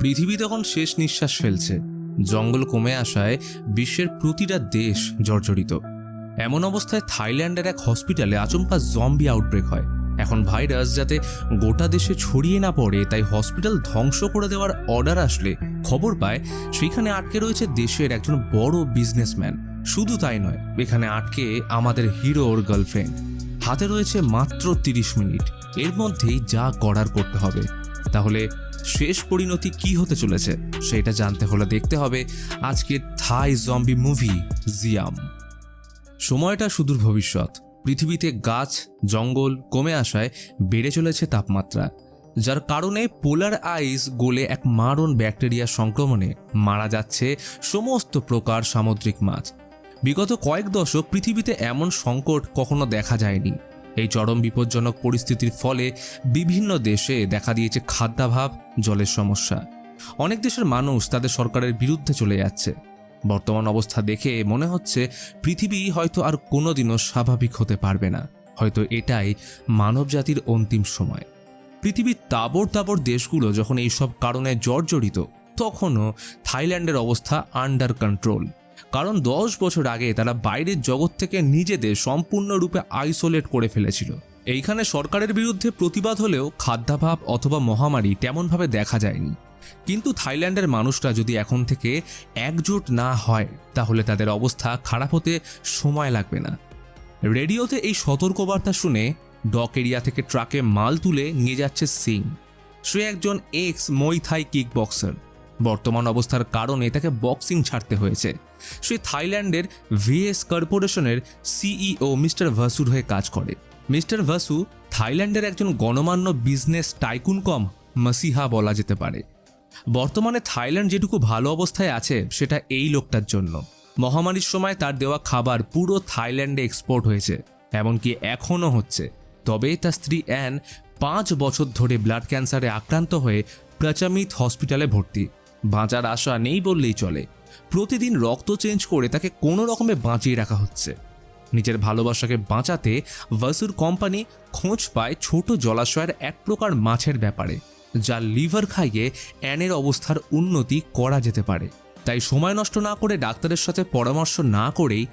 পৃথিবী তখন শেষ নিঃশ্বাস ফেলছে। জঙ্গল কমে আসায় বিশ্বের প্রতিটা দেশ জর্জরিত। এমন অবস্থায় থাইল্যান্ডের এক হসপিটালে আচমকা জম্বি আউটব্রেক হয়। এখন ভাইরাস যাতে গোটা দেশে ছড়িয়ে না পড়ে, তাই হসপিটাল ধ্বংস করে দেওয়ার অর্ডার আসলে খবর পায় সেখানে আটকে রয়েছে দেশের একজন বড় বিজনেসম্যান। শুধু তাই নয়, এখানে আটকে আমাদের হিরোর গার্লফ্রেন্ড। হাতে রয়েছে মাত্র 30 মিনিট, এর মধ্যেই যা করার করতে হবে। তাহলে শেষ পরিণতি কি হতে চলেছে সেটা জানতে হলে দেখতে হবে আজকের থাই জম্বি মুভি জিয়াম। সময়টা সুদূর ভবিষ্যৎ। পৃথিবীতে গাছ জঙ্গল কমে আসায় বেড়ে চলেছে তাপমাত্রা, যার কারণে পোলার আইস গলে এক মারণ ব্যাকটেরিয়া সংক্রমণে মারা যাচ্ছে সমস্ত প্রকার সামুদ্রিক মাছ। বিগত কয়েক দশক পৃথিবীতে এমন সংকট কখনো দেখা যায়নি। এই চরম বিপজ্জনক পরিস্থিতির ফলে বিভিন্ন দেশে দেখা দিয়েছে খাদ্যাভাব, জলের সমস্যা। অনেক দেশের মানুষ তাদের সরকারের বিরুদ্ধে চলে যাচ্ছে। বর্তমান অবস্থা দেখে মনে হচ্ছে পৃথিবী হয়তো আর কোনোদিনও স্বাভাবিক হতে পারবে না। হয়তো এটাই মানবজাতির অন্তিম সময়। পৃথিবীর তাবড় তাবড় দেশগুলো যখন এইসব কারণে জর্জরিত, তখনও থাইল্যান্ডের অবস্থা আন্ডার কন্ট্রোল। কারণ 10 বছর আগে তারা বাইরের জগৎ থেকে নিজেদের সম্পূর্ণরূপে আইসোলেট করে ফেলেছিল। এইখানে সরকারের বিরুদ্ধে প্রতিবাদ হলেও খাদ্যাভাব অথবা মহামারী তেমনভাবে দেখা যায়নি। কিন্তু থাইল্যান্ডের মানুষরা যদি এখন থেকে একজোট না হয়, তাহলে তাদের অবস্থা খারাপ হতে সময় লাগবে না। রেডিওতে এই সতর্কবার্তা শুনে ডক এরিয়া থেকে ট্রাকে মাল তুলে নিয়ে যাচ্ছে সিং। সে একজন এক্স মুই থাই কিক বক্সার। বর্তমান অবস্থার কারণে তাকে বক্সিং ছাড়তে হয়েছে। সে থাইল্যান্ডের ভিএস কর্পোরেশনের সিইও মিস্টার ভাসুর হয়ে কাজ করে। মিস্টার ভাসু থাইল্যান্ডের একজন গণমান্য বিজনেস টাইকুন কম মাসিহা বলা যেতে পারে। বর্তমানে থাইল্যান্ড যেটুকু ভালো অবস্থায় আছে সেটা এই লোকটার জন্য। মহামারীর সময় তার দেওয়া খাবার পুরো থাইল্যান্ডে এক্সপোর্ট হয়েছে, এমনকি এখনও হচ্ছে। তবে তার স্ত্রী অ্যান 5 বছর ধরে ব্লাড ক্যান্সারে আক্রান্ত হয়ে প্রাচামিত হসপিটালে ভর্তি। বাঁচার আশা নেই বললেই চলে। প্রতিদিন রক্ত চেঞ্জ করে তাকে কোনো রকমে বাঁচিয়ে রাখা হচ্ছে। নিজের ভালোবাসাকে বাঁচাতে ভাসুর কোম্পানি খোঁজ পায় ছোট জলাশয়ের এক প্রকার মাছের ব্যাপারে, যার লিভার খাইয়ে অ্যানের অবস্থার উন্নতি করা যেতে পারে। তাই সময় নষ্ট না করে ডাক্তারের সাথে পরামর্শ না করেই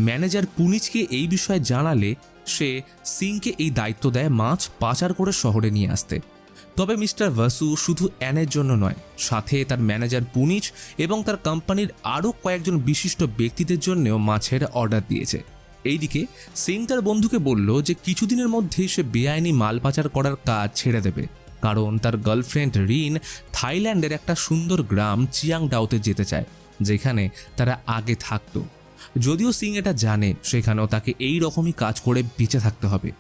ম্যানেজার পুনিচকে এই বিষয়ে জানালে সে সিংকে এই দায়িত্ব দেয় মাছ পাচার করে শহরে নিয়ে আসতে। তবে মিস্টার ভাসু শুধু অ্যানের জন্য নয়, সাথে তার ম্যানেজার পুনিচ এবং তার কোম্পানির আরও কয়েকজন বিশিষ্ট ব্যক্তিদের জন্যও মাছের অর্ডার দিয়েছে। এইদিকে সিং তার বন্ধুকে বলল যে কিছুদিনের মধ্যেই সে বেআইনি মাল পাচার করার কাজ ছেড়ে দেবে, কারণ তার গার্লফ্রেন্ড রিন থাইল্যান্ডের একটা সুন্দর গ্রাম চিয়াংডাওতে যেতে চায়, যেখানে তারা আগে থাকত। যদিও সিং এটা জানে সেখানেও তাকে এই রকমই কাজ করে বেঁচে থাকতে হবে।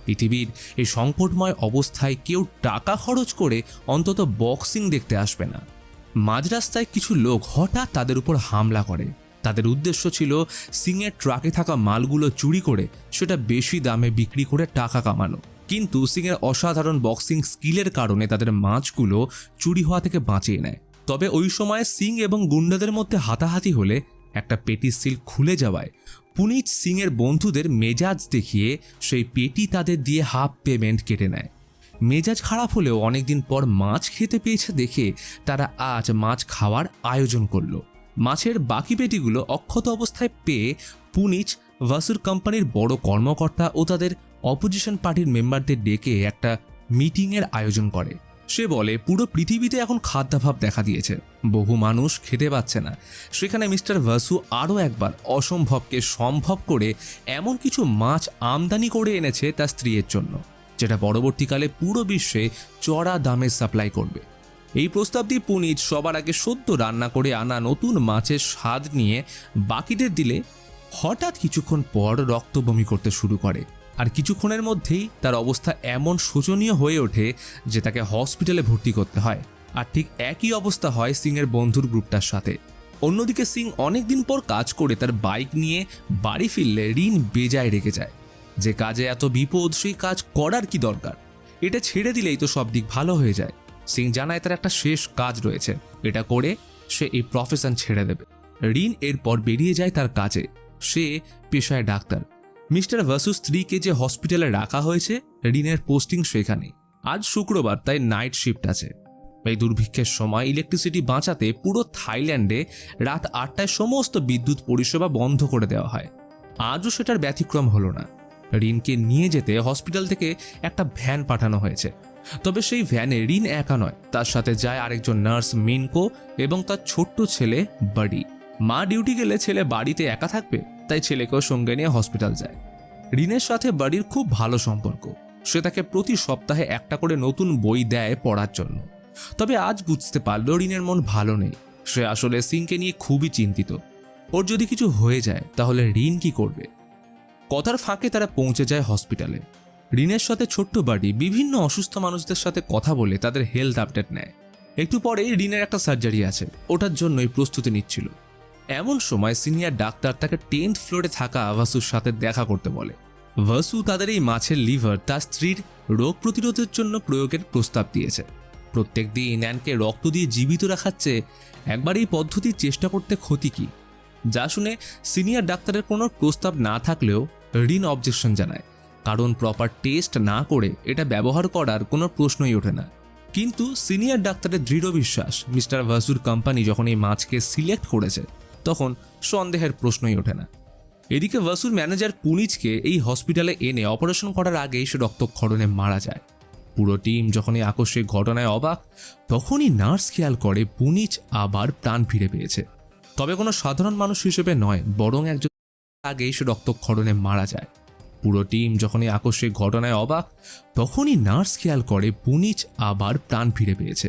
পৃথিবীর এই সংকটময় অবস্থায় কেউ টাকা খরচ করে অন্তত বক্সিং দেখতে আসবে না। মাঝ রাস্তায় কিছু লোক হঠাৎ তাদের উপর হামলা করে। তাদের উদ্দেশ্য ছিল সিংয়ের ট্রাকে থাকা মালগুলো চুরি করে সেটা বেশি দামে বিক্রি করে টাকা কামানো। কিন্তু সিংয়ের অসাধারণ বক্সিং স্কিলের কারণে তাদের মাছগুলো চুরি হওয়া থেকে বাঁচিয়ে নেয়। তবে ওই সময় সিং এবং গুন্ডাদের মধ্যে হাতাহাতি হলে একটা পেটির সিল খুলে যাওয়ায় পুনিচ সিংয়ের বন্ধুদের মেজাজ দেখিয়ে সেই পেটি তাদের দিয়ে হাফ পেমেন্ট কেটে নেয়। মেজাজ খারাপ হলেও অনেকদিন পর মাছ খেতে পেয়েছে দেখে তারা আজ মাছ খাওয়ার আয়োজন করলো। মাছের বাকি পেটিগুলো অক্ষত অবস্থায় পেয়ে পুনিচ ভাসুর কোম্পানির বড় কর্মকর্তা ও তাদের অপোজিশন পার্টির মেম্বারদের ডেকে একটা মিটিংয়ের আয়োজন করে। সে বলে পুরো পৃথিবীতে এখন খাদ্যাভাব দেখা দিয়েছে, বহু মানুষ খেতে পাচ্ছে না। সেখানে মিস্টার ভাসু আরও একবার অসম্ভবকে সম্ভব করে এমন কিছু মাছ আমদানি করে এনেছে তার স্ত্রীর জন্য, যেটা পরবর্তীকালে পুরো বিশ্বে চড়া দামে সাপ্লাই করবে। এই প্রস্তাব দিয়ে পুনিচ সবার আগে সদ্য রান্না করে আনা নতুন মাছের স্বাদ নিয়ে বাকিদের দিলে হঠাৎ কিছুক্ষণ পর রক্ত বমি করতে শুরু করে। আর কিছুক্ষণের মধ্যেই তার অবস্থা এমন শোচনীয় হয়ে ওঠে যে তাকে হসপিটালে ভর্তি করতে হয়। আর ঠিক একই অবস্থা হয় সিংয়ের বন্ধুর গ্রুপটার সাথে। অন্যদিকে সিং অনেকদিন পর কাজ করে তার বাইক নিয়ে বাড়ি ফিরলে রিন বেজায় রেগে যায়। যে কাজে এত বিপদ সেই কাজ করার কি দরকার, এটা ছেড়ে দিলেই তো সব দিক ভালো হয়ে যায়। সিং জানায় তার একটা শেষ কাজ রয়েছে, এটা করে সে এই প্রফেশন ছেড়ে দেবে। রিন এরপর বেরিয়ে যায় তার কাজে। সে পেশায় ডাক্তার। মিস্টার ভাসু স্ত্রীকে যে হসপিটালে রাখা হয়েছে, রিনের পোস্টিং সেখানে। আজ শুক্রবার, তাই নাইট শিফট আছে। এই দুর্ভিক্ষের সময় ইলেকট্রিসিটি বাঁচাতে পুরো থাইল্যান্ডে রাত 8টায় সমস্ত বিদ্যুৎ পরিষেবা বন্ধ করে দেওয়া হয়। আজও সেটার ব্যতিক্রম হলো না। রিনকে নিয়ে যেতে হসপিটাল থেকে একটা ভ্যান পাঠানো হয়েছে। তবে সেই ভ্যানে রিন একা নয়, তার সাথে যায় আরেকজন নার্স মিনকো এবং তার ছোট্ট ছেলে বাডি। মা ডিউটি গেলে ছেলে বাড়িতে একা থাকবে, তাই ছেলেকেও সঙ্গে নিয়ে হসপিটাল যায়। রিনের সাথে বাড়ির খুব ভালো সম্পর্ক। সে তাকে প্রতি সপ্তাহে একটা করে নতুন বই দেয় পড়ার জন্য। তবে আজ বুঝতে পারল রিনের মন ভালো নেই। সে আসলে সিংকে নিয়ে খুবই চিন্তিত। ওর যদি কিছু হয়ে যায় তাহলে রিন কি করবে? কথার ফাঁকে তারা পৌঁছে যায় হসপিটালে। রিনের সাথে ছোট্ট বাড়ি বিভিন্ন অসুস্থ মানুষদের সাথে কথা বলে তাদের হেলথ আপডেট নেয়। একটু পরেই রিনের একটা সার্জারি আছে, ওটার জন্যই প্রস্তুতি নিচ্ছিল। এমন সময় সিনিয়র ডাক্তার তাকে 10th ফ্লোরে থাকা ভাসুর সাথে দেখা করতে বলে। ভাসু তাদের এই মাছের লিভার তার স্ত্রীর রোগ প্রতিরোধের জন্য প্রয়োগের প্রস্তাব দিয়েছে। প্রত্যেক দিন ন্যানকে রক্ত দিয়ে জীবিত রাখাচ্ছে, একবার এই পদ্ধতির চেষ্টা করতে ক্ষতি কি? যা শুনে সিনিয়র ডাক্তারের কোনো প্রস্তাব না থাকলেও রিন অবজেকশন জানায়, কারণ প্রপার টেস্ট না করে এটা ব্যবহার করার কোনো প্রশ্নই ওঠে না। কিন্তু সিনিয়র ডাক্তারের দৃঢ় বিশ্বাস মিস্টার ভাসুর কোম্পানি যখন এই মাছকে সিলেক্ট করেছে তখন সন্দেহের প্রশ্নই ওঠে না। এদিকে ভাসুর ম্যানেজার পুনিচকে এই হসপিটালে এনে অপারেশন করার আগেই সে রক্তক্ষরণে মারা যায়। পুরো টিম যখন এই আকস্মিক ঘটনায় অবাক, তখনই নার্স খেয়াল করে পুনিচ আবার প্রাণ ফিরে পেয়েছে। তবে কোনো সাধারণ মানুষ হিসেবে নয়, বরং একজন আগেই সে রক্তক্ষরণে মারা যায়। পুরো টিম যখন এই আকস্মিক ঘটনায় অবাক, তখনই নার্স খেয়াল করে পুনিচ আবার প্রাণ ফিরে পেয়েছে।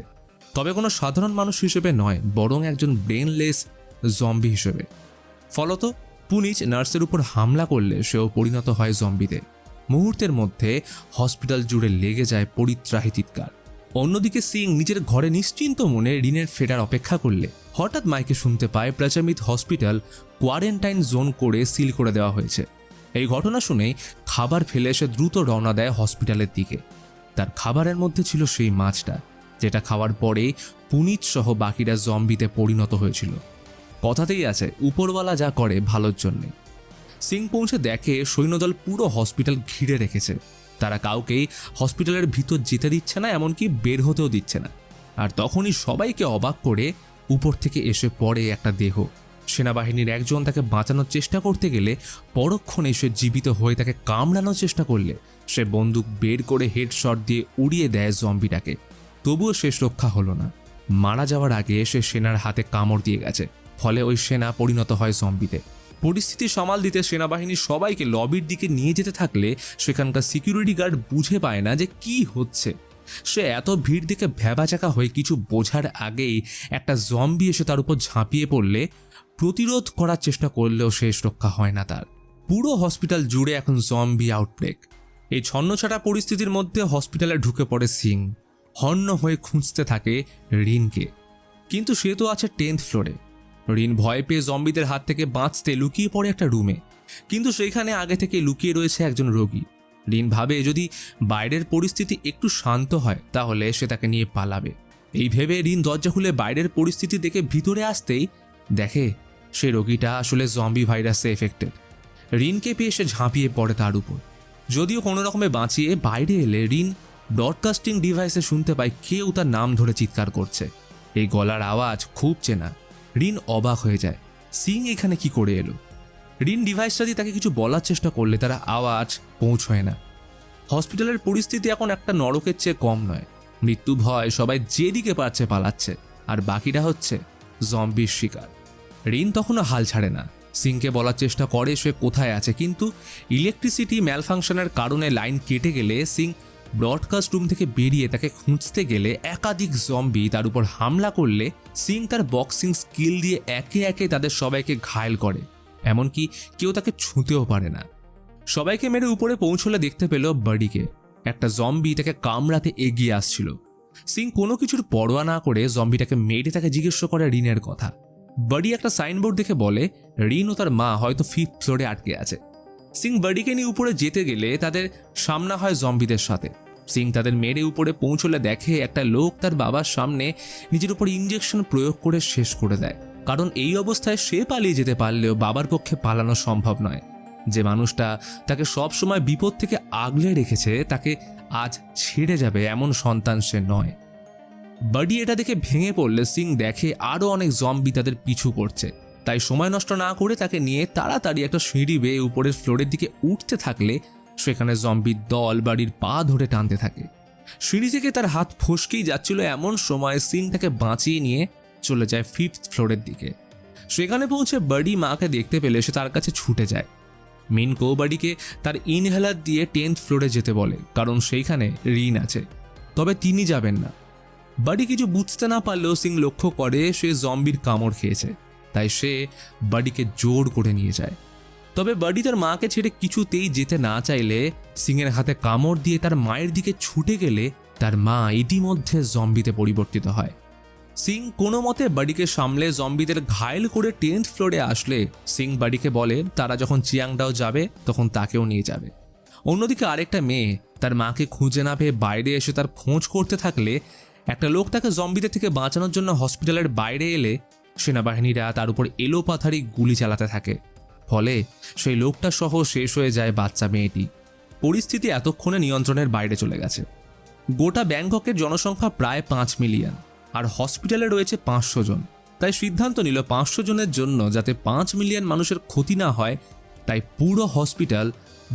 তবে কোনো সাধারণ মানুষ হিসেবে নয়, বরং একজন ব্রেনলেস জম্বি হিসেবে। ফলত পুনিচ নার্সের উপর হামলা করলে সেও পরিণত হয় জম্বিতে। মুহূর্তের মধ্যে হসপিটাল জুড়ে লেগে যায় পরিত্রাহী চিৎকার। অন্যদিকে সিং নিজের ঘরে নিশ্চিন্ত মনে রিনের ফেরার অপেক্ষা করলে হঠাৎ মাইকে শুনতে পায় প্রাচামিত হসপিটাল কোয়ারেন্টাইন জোন করে সিল করে দেওয়া হয়েছে। এই ঘটনা শুনেই খাবার ফেলে সে দ্রুত রওনা দেয় হসপিটালের দিকে। তার খাবারের মধ্যে ছিল সেই মাছটা, যেটা খাওয়ার পরে পুনিচ সহ বাকিরা জম্বিতে পরিণত হয়েছিল। কথাতেই আছে, উপরওয়ালা যা করে ভালোর জন্যে। সিং পৌঁছে দেখে সৈন্যদল পুরো হসপিটাল ঘিরে রেখেছে। তারা কাউকেই হসপিটালের ভিতর যেতে দিচ্ছে না, এমনকি বের হতেও দিচ্ছে না। আর তখনই সবাইকে অবাক করে উপর থেকে এসে পড়ে একটা দেহ। সেনাবাহিনীর একজন তাকে বাঁচানোর চেষ্টা করতে গেলে পরক্ষণে সে জীবিত হয়ে তাকে কামড়ানোর চেষ্টা করলে সে বন্দুক বের করে হেডশট দিয়ে উড়িয়ে দেয় জম্বিটাকে। তবুও শেষ রক্ষা হলো না। মারা যাওয়ার আগে সে সেনার হাতে কামড় দিয়ে গেছে, ফলে ওই সেনা পরিণত হয় জম্বিতে। পরিস্থিতি সামাল দিতে সেনাবাহিনী সবাইকে লবির দিকে নিয়ে যেতে থাকলে সেখানকার সিকিউরিটি গার্ড বুঝে পায় না যে কি হচ্ছে। সে এত ভিড় দেখে ভ্যাবাচাকা হয়ে কিছু বোঝার আগেই একটা জম্বি এসে তার উপর ঝাঁপিয়ে পড়লে প্রতিরোধ করার চেষ্টা করলেও শেষ রক্ষা হয় না তার। পুরো হসপিটাল জুড়ে এখন জম্বি আউটব্রেক। এই ছন্নছাড়া পরিস্থিতির মধ্যে হসপিটালে ঢুকে পড়ে সিং। হন্য হয়ে খুঁজতে থাকে রিনকে, কিন্তু সে তো আছে 10th ফ্লোরে। রিন ভয় পেয়ে জম্বিদের হাত থেকে বাঁচতে লুকিয়ে পড়ে একটা রুমে, কিন্তু সেইখানে আগে থেকে লুকিয়ে রয়েছে একজন রোগী। রিন ভাবে যদি বাইরের পরিস্থিতি একটু শান্ত হয় তাহলে সে তাকে নিয়ে পালাবে। এই ভেবে রিন দরজা খুলে বাইরের পরিস্থিতি দেখে ভিতরে আসতেই দেখে সে রোগীটা আসলে জম্বি ভাইরাসে এফেক্টেড। রিনকে পেয়ে সে ঝাঁপিয়ে পড়ে তার উপর। যদিও কোনো রকমে বাঁচিয়ে বাইরে এলে রিন ব্রডকাস্টিং ডিভাইসে শুনতে পায় কেউ তার নাম ধরে চিৎকার করছে। এই গলার আওয়াজ খুব চেনা। রিন অবাক হয়ে যায়, সিং এখানে কি করে এলো? রিন ডিভাইসটা দিয়ে তাকে কিছু বলার চেষ্টা করলে তার আওয়াজ পৌঁছয় না। হসপিটালের পরিস্থিতি এখন একটা নরকের চেয়ে কম নয়। মৃত্যু ভয় সবাই যেদিকে পারছে পালাচ্ছে, আর বাকিটা হচ্ছে জম্বির শিকার। রিন তখনও হাল ছাড়ে না। সিংকে বলার চেষ্টা করে সে কোথায় আছে, কিন্তু ইলেকট্রিসিটি ম্যালফাংশনের কারণে লাইন কেটে গেলে সিং ব্রডকাস্ট রুম থেকে বেরিয়ে তাকে খুঁজতে গেলে একাধিক জম্বি তার উপর হামলা করলে সিং তার বক্সিং স্কিল দিয়ে একে একে তাদের সবাইকে ঘায়েল করে, এমনকি কেউ তাকে ছুঁতেও পারে না। সবাইকে মেরে উপরে পৌঁছলে দেখতে পেল বাডিকে। একটা জম্বি তাকে কামড়াতে এগিয়ে আসছিল। সিং কোনো কিছুর পরোয়া না করে জম্বিটাকে মেরে তাকে জিজ্ঞেস করে রিনের কথা। বাডি একটা সাইনবোর্ড দেখে বলে রিন ও তার মা হয়তো 5th ফ্লোরে আটকে আছে। সিং বাডিকে নিয়ে উপরে যেতে গেলে তাদের সামনা হয় জম্বিদের সাথে। সিং তাদের মেরে উপরে পৌঁছলে দেখে একটা লোক তার বাবার সামনে নিজের উপর ইঞ্জেকশন প্রয়োগ করে শেষ করে দেয়, কারণ এই অবস্থায় সে পালিয়ে যেতে পারলেও বাবার পক্ষে পালানো সম্ভব নয়। যে মানুষটা তাকে সব সময় বিপদ থেকে আগলে রেখেছে তাকে আজ ছেড়ে যাবে এমন সন্তান সে নয়। বাডি এটা দেখে ভেঙে পড়লে সিং দেখে আরও অনেক জম্বি তাদের পিছু করছে, তাই সময় নষ্ট না করে তাকে নিয়ে তাড়াতাড়ি একটা সিঁড়ি বেয়ে উপরের ফ্লোরের দিকে উঠতে থাকলে সেখানে জম্বির দল বাড়ির পা ধরে টানতে থাকে। সিঁড়ি থেকে তার হাত ফসকেই যাচ্ছিল, এমন সময় সিং তাকে বাঁচিয়ে নিয়ে চলে যায় 5th ফ্লোরের দিকে। সেখানে পৌঁছে বাডি মাকে দেখতে পেলে সে তার কাছে ছুটে যায়। মিনকো বাডিকে তার ইনহেলার দিয়ে 10th ফ্লোরে যেতে বলে, কারণ সেইখানে রিন আছে, তবে তিনি যাবেন না। বাডি কিছু বুঝতে না পারলেও সিং লক্ষ্য করে সে জম্বির কামড় খেয়েছে, তাই সে বাডিকে জোর করে নিয়ে যায়। তবে বাডি তার মাকে ছেড়ে কিছুতেই যেতে না চাইলে সিংয়ের হাতে কামড় দিয়ে তার মায়ের দিকে ছুটে গেলে তার মা ইতিমধ্যে জম্বিতে পরিবর্তিত হয়। সিং কোনো মতে বাডিকে সামলে জম্বিদের ঘায়েল করে 10th ফ্লোরে আসলে সিং বাডিকে বলে তারা যখন চিয়াংডাও যাবে তখন তাকেও নিয়ে যাবে। অন্যদিকে আরেকটা মেয়ে তার মাকে খুঁজে না পেয়ে বাইরে এসে তার খোঁজ করতে থাকলে একটা লোক তাকে জম্বিদের থেকে বাঁচানোর জন্য হসপিটালের বাইরে এলে সেনাবাহিনীরা তার উপর এলোপাথারি গুলি চালাতে থাকে, ফলে সেই লোকটা সহ শেষ হয়ে যায় বাচ্চা মেয়েটি। পরিস্থিতি এতক্ষণে নিয়ন্ত্রণের বাইরে চলে গেছে। গোটা ব্যাংককের জনসংখ্যা প্রায় 5 মিলিয়ন, আর হসপিটালে রয়েছে 500 জন। তাই সিদ্ধান্ত নিল 500 জনের জন্য যাতে 5 মিলিয়ন মানুষের ক্ষতি না হয়, তাই পুরো হসপিটাল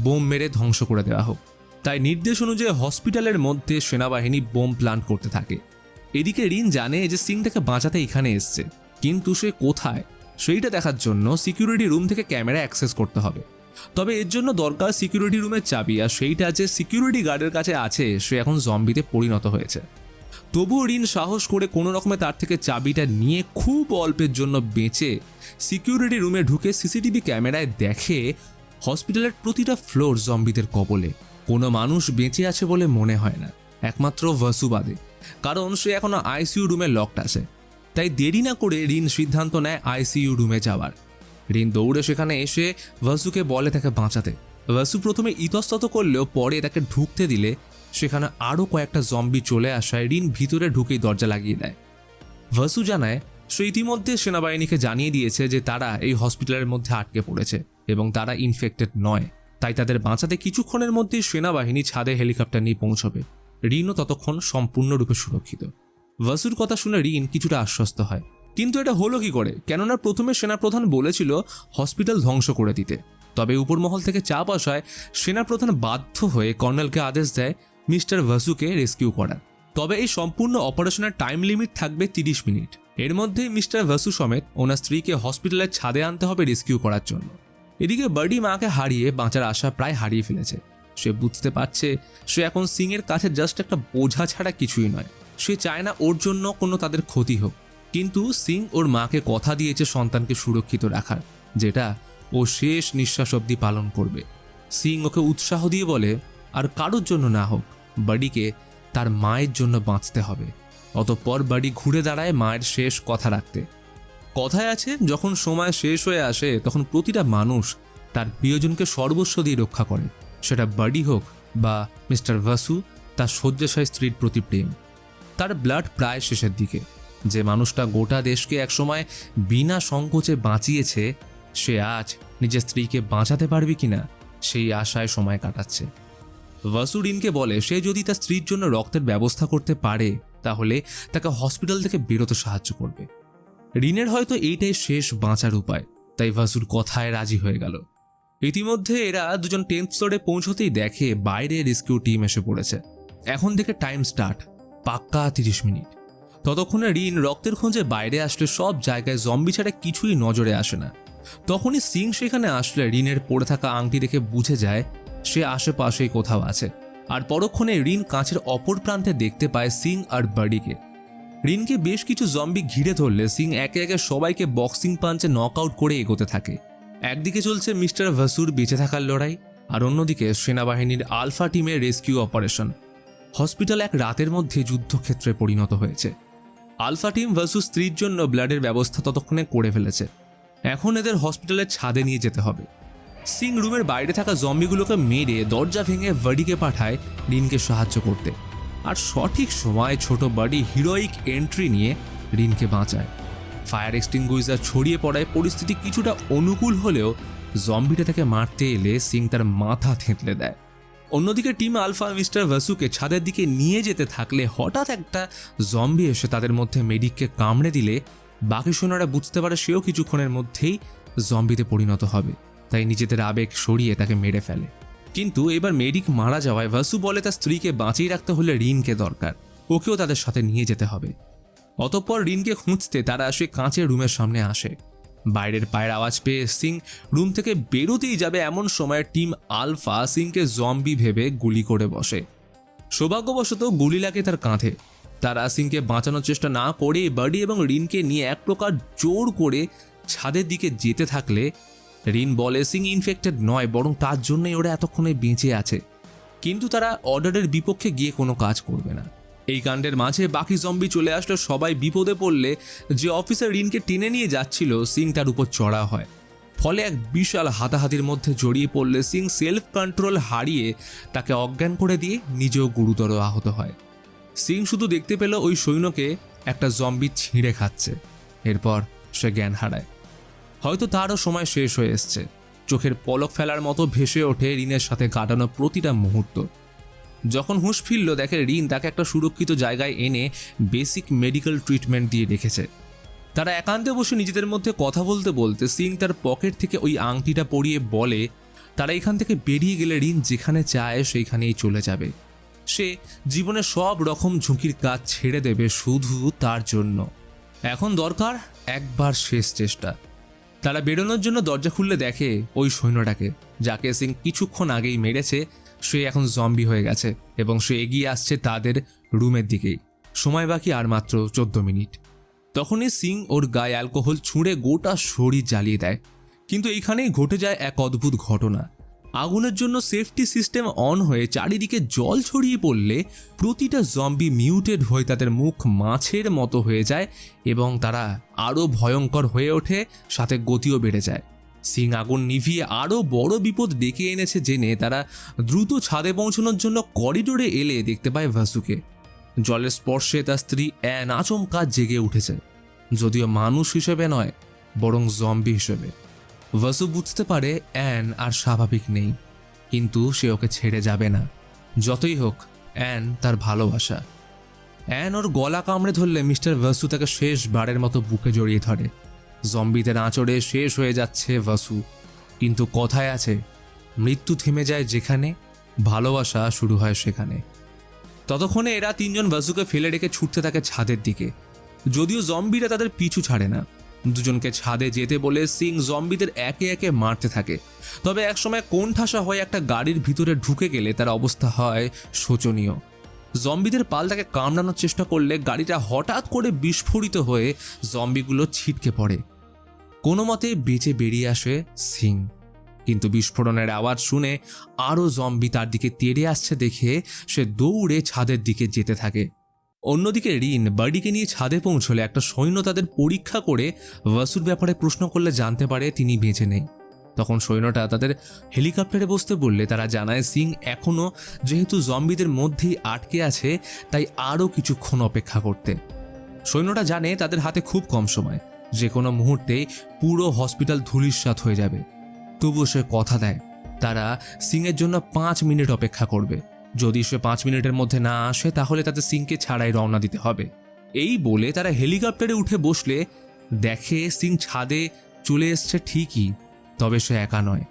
বোম মেরে ধ্বংস করে দেওয়া হোক। তাই নির্দেশ অনুযায়ী হসপিটালের মধ্যে সেনাবাহিনী বোম প্ল্যান্ট করতে থাকে। এদিকে রিন জানে যে সিং তাকে বাঁচাতে এখানে এসছে, কিন্তু সে কোথায় সেইটা দেখার জন্য সিকিউরিটি রুম থেকে ক্যামেরা অ্যাক্সেস করতে হবে। তবে এর জন্য দরকার সিকিউরিটি রুমের চাবি, আর সেইটা যে সিকিউরিটি গার্ডের কাছে আছে সে এখন জম্বিতে পরিণত হয়েছে। তবুও রিন সাহস করে কোনো রকমে তার থেকে চাবিটা নিয়ে খুব অল্পের জন্য বেঁচে সিকিউরিটি রুমে ঢুকে সিসিটিভি ক্যামেরায় দেখে হসপিটালের প্রতিটা ফ্লোর জম্বিদের কবলে। কোনো মানুষ বেঁচে আছে বলে মনে হয় না, একমাত্র ভাসু বাদে, কারণ সে এখনো আইসিইউ রুমে লকড আছে। তাই দেরি না করে রিন সিদ্ধান্ত নেয় আইসিইউ রুমে যাওয়ার। রিন দৌড়ে সেখানে এসে ভাসুকে বলে তাকে বাঁচাতে। ভাসু প্রথমে ইতস্তত করলেও পরে তাকে ঢুকতে দিলে সেখানে আরও কয়েকটা জম্বি চলে আসায় রিন ভিতরে ঢুকেই দরজা লাগিয়ে দেয়। ভাসু জানায় সে ইতিমধ্যে সেনাবাহিনীকে জানিয়ে দিয়েছে যে তারা এই হসপিটালের মধ্যে আটকে পড়েছে এবং তারা ইনফেক্টেড নয়, তাই তাদের বাঁচাতে কিছুক্ষণের মধ্যেই সেনাবাহিনী ছাদে হেলিকপ্টার নিয়ে পৌঁছবে। রিনও ততক্ষণ সম্পূর্ণরূপে সুরক্ষিত। ভাসুর কথা শুনে রিন কিছুটা আশ্বস্ত হয়, কিন্তু এটা হলো কি করে? কেননা প্রথমে সেনাপ্রধান বলেছিল হসপিটাল ধ্বংস করে দিতে, তবে উপরমহল থেকে চাপ আসায় সেনাপ্রধান বাধ্য হয়ে কর্নেলকে আদেশ দেয় মিস্টার ভাসুকে রেস্কিউ করার। তবে এই সম্পূর্ণ অপারেশনের টাইম লিমিট থাকবে 30 মিনিট। এর মধ্যেই মিস্টার ভাসু সমেত ওনার স্ত্রীকে হসপিটালের ছাদে আনতে হবে রেস্কিউ করার জন্য। এদিকে বার্ডি মাকে হারিয়ে বাঁচার আশা প্রায় হারিয়ে ফেলেছে। সে বুঝতে পারছে সে এখন সিংয়ের কাছে জাস্ট একটা বোঝা ছাড়া কিছুই নয়। সে চায় না ওর জন্য কোনো তাদের ক্ষতি হোক, কিন্তু সিং ওর মাকে কথা দিয়েছে সন্তানকে সুরক্ষিত রাখার, যেটা ও শেষ নিঃশ্বাস অবধি পালন করবে। সিং ওকে উৎসাহ দিয়ে বলে আর কারোর জন্য না হোক, বাডিকে তার মায়ের জন্য বাঁচতে হবে। অতঃপর বাডি ঘুরে দাঁড়ায় মায়ের শেষ কথা রাখতে। কথায় আছে যখন সময় শেষ হয়ে আসে তখন প্রতিটা মানুষ তার প্রিয়জনকে সর্বস্ব দিয়ে রক্ষা করে, সেটা বাডি হোক বা মিস্টার ভাসু তার শয্যাশায়ী স্ত্রীর প্রতি প্রেম। তার ব্লাড প্রায় শেষের দিকে। যে মানুষটা গোটা দেশকে একসময় বিনা সংকোচে বাঁচিয়েছে, সে আজ নিজের স্ত্রীকে বাঁচাতে পারবে কিনা সেই আশায় সময় কাটাচ্ছে। ভাসু রিনকে বলে সে যদি তার স্ত্রীর জন্য রক্তের ব্যবস্থা করতে পারে তাহলে তাকে হসপিটাল থেকে বেরোতে সাহায্য করবে। রিনের হয়তো এইটাই শেষ বাঁচার উপায়, তাই ভাসুর কথায় রাজি হয়ে গেল। ইতিমধ্যে এরা দুজন 10th ফ্লোরে পৌঁছতেই দেখে বাইরে রেস্কিউ টিম এসে পড়েছে। এখন থেকে টাইম স্টার্ট, পাক্কা 30 মিনিট। ততক্ষণে রিন রক্তের খোঁজে বাইরে আসলে সব জায়গায় জম্বি ছাড়া কিছুই নজরে আসে না। তখনই সিং সেখানে আসলে রিনের পড়ে থাকা আংটি দেখে বুঝে যায় সে আশেপাশেই কোথাও আছে। আর পরক্ষণে রিন কাঁচের অপর প্রান্তে দেখতে পায় সিং আর বাডিকে। রিনকে বেশ কিছু জম্বি ঘিরে ধরলে সিং একে একে সবাইকে বক্সিং পাঞ্চে নকআউট করে এগোতে থাকে। একদিকে চলছে মিস্টার ভাসুর বেঁচে থাকার লড়াই, আর অন্যদিকে সেনাবাহিনীর আলফা টিমের রেস্কিউ অপারেশন। হসপিটাল এক রাতের মধ্যে যুদ্ধক্ষেত্রে পরিণত হয়েছে। আলফা টিম ভাসু স্ত্রীর জন্য ব্লাডের ব্যবস্থা ততক্ষণে করে ফেলেছে। এখন এদের হসপিটালের ছাদে নিয়ে যেতে হবে। সিং রুমের বাইরে থাকা জম্বিগুলোকে মেরে দরজা ভেঙে বাডিকে পাঠায় রিনকে সাহায্য করতে। আর সঠিক সময় ছোট বাডি হিরোইক এন্ট্রি নিয়ে রিনকে বাঁচায়। ফায়ার এক্সটিংগুইজার ছড়িয়ে পড়ায় পরিস্থিতি কিছুটা অনুকূল হলেও জম্বিটা তাকে মারতে এলে সিং তার মাথা থেঁতলে দেয়। অন্যদিকে টিম আলফা মিস্টার ভাসুকে ছাদের দিকে নিয়ে যেতে থাকলে হঠাৎ একটা জম্বি এসে তাদের মধ্যে মেডিককে কামড়ে দিলে বাকি সৈন্যরা বুঝতে পারে সেও কিছুক্ষণের মধ্যেই জম্বিতে পরিণত হবে, তাই নিজেদের আবেগ সরিয়ে তাকে মেরে ফেলে। কিন্তু এবার মেডিক মারা যাওয়ায় ভাসু বলে তার স্ত্রীকে বাঁচিয়ে রাখতে হলে রিনকে দরকার, ওকেও তাদের সাথে নিয়ে যেতে হবে। অতঃপর রিনকে খুঁজতে তারা সে কাঁচের রুমের সামনে আসে। বাইরের পায়ের আওয়াজ পেয়ে সিং রুম থেকে বেরোতেই যাবে এমন সময় টিম আলফা সিংকে জম্বি ভেবে গুলি করে বসে। সৌভাগ্যবশত গুলি লাগে তার কাঁধে। তারা সিংকে বাঁচানোর চেষ্টা না করে বাডি এবং রিনকে নিয়ে এক প্রকার জোর করে ছাদের দিকে যেতে থাকলে রিন বলে সিং ইনফেক্টেড নয়, বরং তার জন্যই ওরা এতক্ষণে বেঁচে আছে, কিন্তু তারা অর্ডারের বিপক্ষে গিয়ে কোনো কাজ করবে না। এই কাণ্ডের মাঝে বাকি জম্বি চলে আসলে সবাই বিপদে পড়লে যে অফিসার রিনকে টেনে নিয়ে যাচ্ছিল সিং তার উপর চড়া হয়। ফলে এক বিশাল হাতাহাতির মধ্যে জড়িয়ে পড়লে সিং সেলফ কন্ট্রোল হারিয়ে তাকে অজ্ঞান করে দিয়ে নিজেও গুরুতর আহত হয়। সিং শুধু দেখতে পেল ওই সৈন্যকে একটা জম্বি ছিঁড়ে খাচ্ছে। এরপর সে জ্ঞান হারায়। হয়তো তারও সময় শেষ হয়ে এসছে। চোখের পলক ফেলার মতো ভেসে ওঠে রিনের সাথে কাটানো প্রতিটা মুহূর্ত। যখন হুঁশ ফিরল দেখে রিন তাকে একটা সুরক্ষিত জায়গায় এনে বেসিক মেডিকেল ট্রিটমেন্ট দিয়ে রেখেছে। তারা একান্তে বসে নিজেদের মধ্যে কথা বলতে বলতে সিং তার পকেট থেকে ওই আংটিটা পরিয়ে বলে তারা এখান থেকে বেরিয়ে গেলে রিন যেখানে চায় সেইখানেই চলে যাবে। সে জীবনে সব রকম ঝুঁকির কাজ ছেড়ে দেবে শুধু তার জন্য। এখন দরকার একবার শেষ চেষ্টা। তারা বেরোনোর জন্য দরজা খুললে দেখে ওই সৈন্যটাকে, যাকে সিং কিছুক্ষণ আগেই মেরেছে, সে এখন জম্বি হয়ে গেছে এবং সে এগিয়ে আসছে তাদের রুমের দিকেই। সময় বাকি আর মাত্র 14 মিনিট। তখনই সিং ওর গায়ে অ্যালকোহল ছুঁড়ে গোটা শরীর জ্বালিয়ে দেয়। কিন্তু এইখানেই ঘটে যায় এক অদ্ভুত ঘটনা। আগুনের জন্য সেফটি সিস্টেম অন হয়ে চারিদিকে জল ছড়িয়ে পড়লে প্রতিটা জম্বি মিউটেড হয়ে তাদের মুখ মাছের মতো হয়ে যায় এবং তারা আরও ভয়ঙ্কর হয়ে ওঠে, সাথে গতিও বেড়ে যায়। সিং আগুন নিভিয়ে আরও বড় বিপদ ডেকে এনেছে জেনে তারা দ্রুত ছাদে পৌঁছানোর জন্য করিডোরে এলে দেখতে পায় ভাসুকে। জলের স্পর্শে তার স্ত্রী অ্যান আচমকা জেগে উঠেছে, যদিও মানুষ হিসেবে নয় বরং জম্বি হিসেবে। ভাসু বুঝতে পারে অ্যান আর স্বাভাবিক নেই, কিন্তু সে ওকে ছেড়ে যাবে না। যতই হোক অ্যান তার ভালোবাসা। অ্যান ওর গলা কামড়ে ধরলে মিস্টার ভাসু তাকে শেষবারের মতো বুকে জড়িয়ে ধরে। জম্বিদের আঁচড়ে শেষ হয়ে যাচ্ছে ভাসু, কিন্তু কথায় আছে মৃত্যু থেমে যায় যেখানে, ভালোবাসা শুরু হয় সেখানে। ততক্ষণে এরা তিনজন ভাসুকে ফেলে রেখে ছুটতে থাকে ছাদের দিকে, যদিও জম্বিরা তাদের পিছু ছাড়ে না। দুজনকে ছাদে যেতে বলে সিং জম্বিদের একে একে মারতে থাকে। তবে একসময় কোণঠাসা হয়ে একটা গাড়ির ভিতরে ঢুকে গেলে তার অবস্থা হয় শোচনীয়। জম্বিদের পাল তাকে কামড়ানোর চেষ্টা করলে গাড়িটা হঠাৎ করে বিস্ফোরিত হয়ে জম্বিগুলো ছিটকে পড়ে। কোনো মতে বেঁচে বেরিয়ে আসে সিং, কিন্তু বিস্ফোরণের আওয়াজ শুনে আরও জম্বি তার দিকে তেড়ে আসছে দেখে সে দৌড়ে ছাদের দিকে যেতে থাকে। অন্যদিকে রিন বার্ডিকে নিয়ে ছাদে পৌঁছলে একটা সৈন্য তাদের পরীক্ষা করে ভাসুর ব্যাপারে প্রশ্ন করলে জানতে পারে তিনি বেঁচে নেই। তখন সৈন্যটা তাদের হেলিকপ্টারে বসতে বললে তারা জানায় সিং এখনও যেহেতু জম্বিদের মধ্যেই আটকে আছে, তাই আরও কিছুক্ষণ অপেক্ষা করতে। সৈন্যটা জানে তাদের হাতে খুব কম সময়, যে কোনো মুহূর্তেই পুরো হসপিটাল ধূলিসাৎ হয়ে যাবে। তবুও সে কথা দেয় তারা সিংয়ের জন্য 5 মিনিট অপেক্ষা করবে। যদি সে 5 মিনিটের মধ্যে না আসে তাহলে তাদের সিংকে ছাড়াই রওনা দিতে হবে। এই বলে তারা হেলিকপ্টারে উঠে বসলে দেখে সিং ছাদে চলে এসছে ঠিকই, তবে সে একা নয়।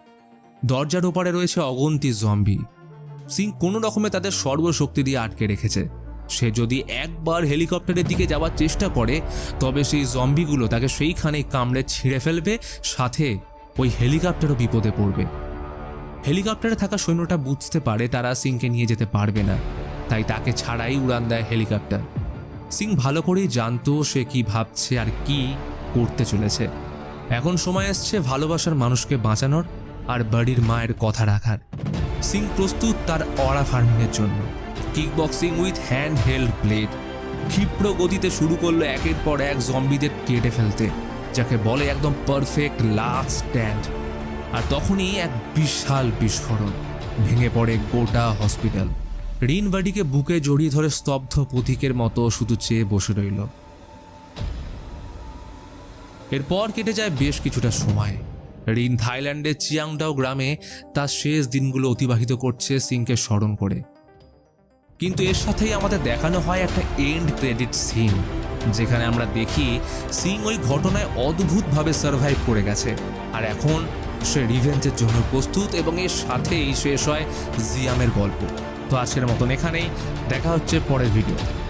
দরজার ওপারে রয়েছে অগন্তি জম্বি। সিং কোনো রকমে তাদের সর্বশক্তি দিয়ে আটকে রেখেছে। সে যদি একবার হেলিকপ্টারের দিকে যাওয়ার চেষ্টা করে তবে সেই জম্বিগুলো তাকে সেইখানেই কামড়ে ছিঁড়ে ফেলবে, সাথে ওই হেলিকপ্টারও বিপদে পড়বে। হেলিকপ্টারে থাকা সৈন্যটা বুঝতে পারে তারা সিংকে নিয়ে যেতে পারবে না, তাই তাকে ছাড়াই উড়ান দেয় হেলিকপ্টার। সিং ভালো করেই জানতো সে কি ভাবছে আর কি করতে চলেছে। এখন সময় এসছে ভালোবাসার মানুষকে বাঁচানোর আর বাড়ির মায়ের কথা রাখার। সিং প্রস্তুত তার অরা ফার্মিংয়ের জন্য। Kickboxing with hand held blade ক্ষিপ্র গতিতে শুরু করলো একের পর এক জম্বিদের কেটে ফেলতে, যাকে বলে একদম পারফেক্ট লাস্ট স্ট্যান্ড। আর তখনই এক বিশাল বিস্ফোরণ, ভেঙে পড়ে গোটা হসপিটাল। রিন বাড়িকে বুকে জড়িয়ে ধরে স্তব্ধ পথিকের মতো শুধু চেয়ে বসে রইল। এরপর কেটে যায় বেশ কিছুটা সময়। রিন থাইল্যান্ডের চিয়াংডাও গ্রামে তার শেষ দিনগুলো অতিবাহিত করছে সিংকে স্মরণ করে। কিন্তু এর সাথেই আমাদের দেখানো হয় একটা এন্ড ক্রেডিট সিন, যেখানে আমরা দেখি সিং ওই ঘটনায় অদ্ভুতভাবে সার্ভাইভ করে গেছে, আর এখন সে রিভেঞ্জের জন্য প্রস্তুত, এবং এর সাথেই শেষ হয় জিয়ামের গল্প। তো আজকের মতন এখানেই, দেখা হচ্ছে পরের ভিডিওতে।